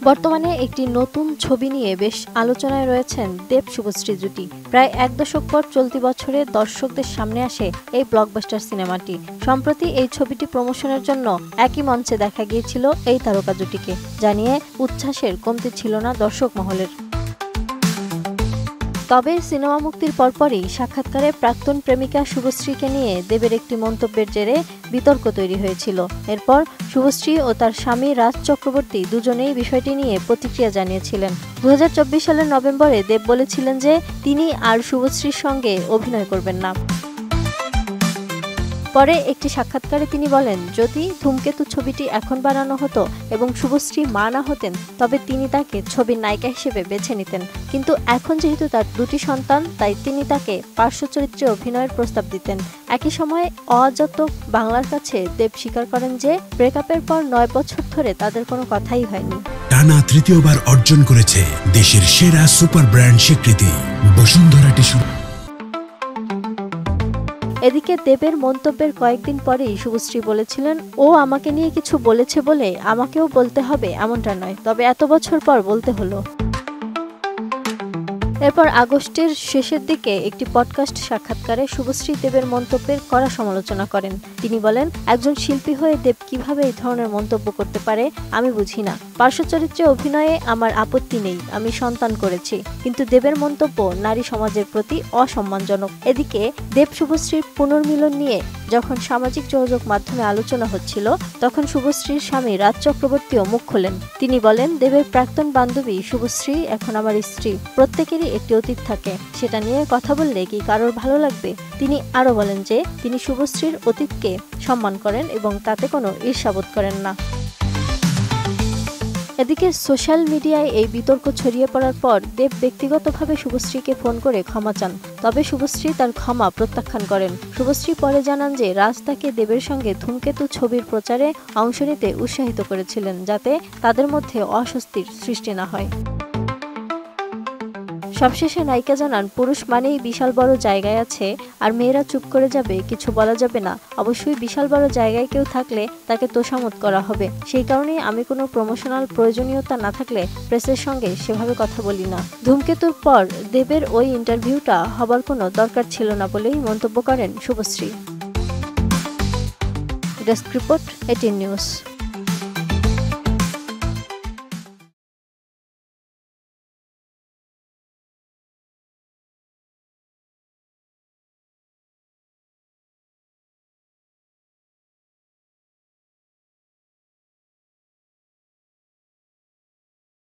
বর্তমানে একটি নতুন ছবি নিয়ে বেশ আলোচনায় রয়েছেন দেব-শুভশ্রী জুটি। প্রায় এক দশক পর চলতি বছরে দর্শকদের সামনে আসে এই ব্লকবাস্টার সিনেমাটি। সম্প্রতি এই ছবিটি প্রমোশনের জন্য একই মঞ্চে দেখা গিয়েছিল এই তারকা জুটিকে, যা নিয়ে উচ্ছ্বাসের কমতি ছিল না দর্শক মহলের। তবে সিনেমা মুক্তির পরপরই সাক্ষাৎকারে প্রাক্তন প্রেমিকা শুভশ্রীকে নিয়ে দেবের একটি মন্তব্যের জেরে বিতর্ক তৈরি হয়েছিল। এরপর শুভশ্রী ও তার স্বামী রাজ চক্রবর্তী দুজনেই বিষয়টি নিয়ে প্রতিক্রিয়া জানিয়েছিলেন। 2024 সালের নভেম্বরে দেব বলেছিলেন যে তিনি আর শুভশ্রীর সঙ্গে অভিনয় করবেন না। পরে একটি সাক্ষাৎকারে তিনি বলেন, যদি ধূমকেতু ছবিটি এখন বানানো হতো এবং শুভশ্রী মা না হতেন, তবে তিনি তাকে ছবির নায়িকা হিসেবে বেছে নিতেন। কিন্তু এখন যেহেতু তার দুটি সন্তান, তাই তিনি তাকে পার্শ্ব চরিত্রে অভিনয়ের প্রস্তাব দিতেন। একই সময় অজাতক বাংলার কাছে দেব স্বীকার করেন যে ব্রেকআপের পর 9 বছর ধরে তাদের কোনো কথাই হয়নি। টানা তৃতীয়বার অর্জন করেছে দেশের সেরা সুপার ব্র্যান্ড স্বীকৃতি বসুন্ধরা টিস্যু। এদিকে দেবের মন্তব্যের কয়েকদিন পরেই শুভশ্রী বলেছিলেন, ও আমাকে নিয়ে কিছু বলেছে বলে আমাকেও বলতে হবে এমনটা নয়, তবে এত বছর পর বলতে হলো। এরপর আগস্টের শেষের দিকে একটি পডকাস্ট সাক্ষাৎকারে শুভশ্রী দেবের মন্তব্যের কড়া সমালোচনা করেন। তিনি বলেন, একজন শিল্পী হয়ে দেব কিভাবে এই ধরনের মন্তব্য করতে পারে আমি বুঝি না। পার্শ্ব চরিত্রে অভিনয়ে আমার আপত্তি নেই, আমি সন্তান করেছি, কিন্তু দেবের মন্তব্য নারী সমাজের প্রতি অসম্মানজনক। এদিকে দেব শুভশ্রীর পুনর্মিলন নিয়ে যখন সামাজিক যোগাযোগ মাধ্যমে আলোচনা হচ্ছিল, তখন শুভশ্রীর স্বামী রাজ চক্রবর্তীও মুখ খোলেন। তিনি বলেন, দেবের প্রাক্তন বান্ধবী শুভশ্রী এখন আমার স্ত্রী, প্রত্যেকেরই একটি অতীত থাকে, সেটা নিয়ে কথা বললে কি কারোর ভালো লাগবে? তিনি আরো বলেন যে তিনি শুভশ্রীর অতীতকে সম্মান করেন এবং তাতে কোনো ঈর্ষাবোধ করেন না। এদিকে সোশ্যাল মিডিয়ায় এই বিতর্ক ছড়িয়ে পড়ার পর দেব ব্যক্তিগতভাবে শুভশ্রীকে ফোন করে ক্ষমা চান। তবে শুভশ্রী তার ক্ষমা প্রত্যাখ্যান করেন। শুভশ্রী পরে জানান যে রাজ তাকে দেবের সঙ্গে ধূমকেতু ছবির প্রচারে অংশ নিতে উৎসাহিত করেছিলেন, যাতে তাদের মধ্যে অস্বস্তির সৃষ্টি না হয়। সবশেষে নায়িকা জানান, পুরুষ মানেই বিশাল বড় জায়গায় আছে, আর মেয়েরা চুপ করে যাবে, কিছু বলা যাবে না। অবশ্যই বিশাল বড় জায়গায় কেউ থাকলে তাকে তোষামোদ করা হবে। সেই কারণেই আমি কোনো প্রমোশনাল প্রয়োজনীয়তা না থাকলে প্রেসের সঙ্গে সেভাবে কথা বলি না। ধূমকেতুর পর দেবের ওই ইন্টারভিউটা হবার কোনো দরকার ছিল না বলেই মন্তব্য করেন শুভশ্রী। Desk report, 18 news.